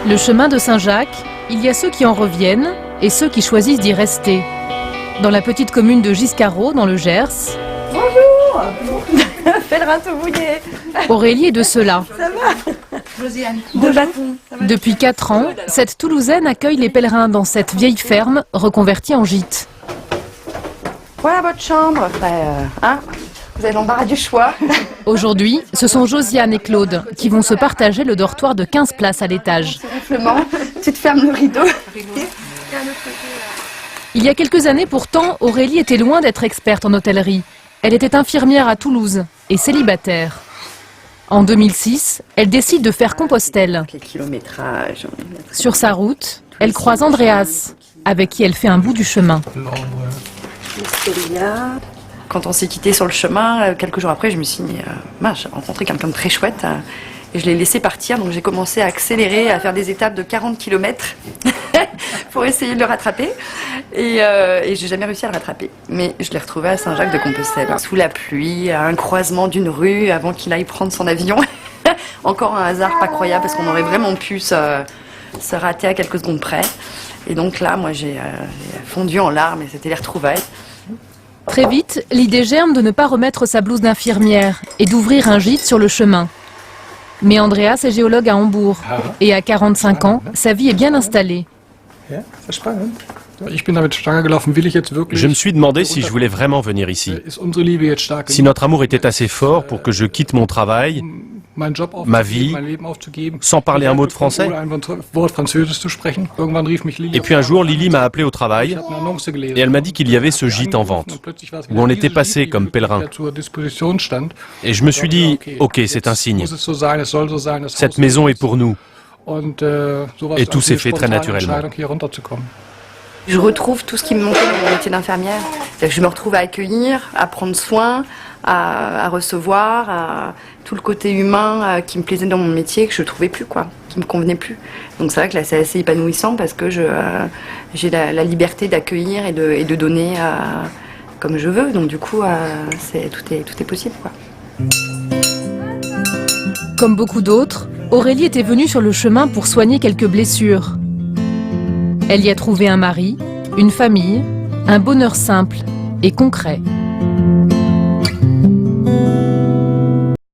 Le chemin de Saint-Jacques, il y a ceux qui en reviennent et ceux qui choisissent d'y rester. Dans la petite commune de Giscarot, dans le Gers, bonjour. Pèlerin tout mouillé. Aurélie est de ceux-là. Ça va Josiane. Depuis 4 ans, cette Toulousaine accueille les pèlerins dans cette vieille ferme reconvertie en gîte. Voilà votre chambre. Vous avez l'embarras du choix. Aujourd'hui, ce sont Josiane et Claude qui vont se partager le dortoir de 15 places à l'étage. Tu te fermes le rideau. Il y a quelques années pourtant, Aurélie était loin d'être experte en hôtellerie. Elle était infirmière à Toulouse et célibataire. En 2006, elle décide de faire Compostelle. Les kilométrages. Sur sa route, elle croise Andreas, avec qui elle fait un bout du chemin. Quand on s'est quitté sur le chemin, quelques jours après, je me suis dit, mince, j'ai rencontré quelqu'un de très chouette. Et je l'ai laissé partir, donc j'ai commencé à accélérer, à faire des étapes de 40 km pour essayer de le rattraper. Et j'ai jamais réussi à le rattraper. Mais je l'ai retrouvé à Saint-Jacques-de-Compostelle, sous la pluie, à un croisement d'une rue, avant qu'il aille prendre son avion. Encore un hasard pas croyable, parce qu'on aurait vraiment pu se rater à quelques secondes près. Et donc là, moi, j'ai fondu en larmes, et c'était les retrouvailles. Très vite, l'idée germe de ne pas remettre sa blouse d'infirmière et d'ouvrir un gîte sur le chemin. Mais Andreas est géologue à Hambourg et à 45 ans, sa vie est bien installée. Je me suis demandé si je voulais vraiment venir ici. Si notre amour était assez fort pour que je quitte mon travail, ma vie, sans parler un mot de français. Et puis un jour, Lily m'a appelé au travail et elle m'a dit qu'il y avait ce gîte en vente, où on était passé comme pèlerin. Et je me suis dit, ok, c'est un signe. Cette maison est pour nous. Et tout s'est fait très naturellement. Je retrouve tout ce qui me manquait dans mon métier d'infirmière. Je me retrouve à accueillir, à prendre soin, à recevoir, à tout le côté humain qui me plaisait dans mon métier, que je ne trouvais plus, qui me convenait plus. Donc c'est vrai que là c'est assez épanouissant parce que j'ai la liberté d'accueillir et de donner comme je veux. Donc du coup, tout est possible, Comme beaucoup d'autres, Aurélie était venue sur le chemin pour soigner quelques blessures. Elle y a trouvé un mari, une famille, un bonheur simple et concret.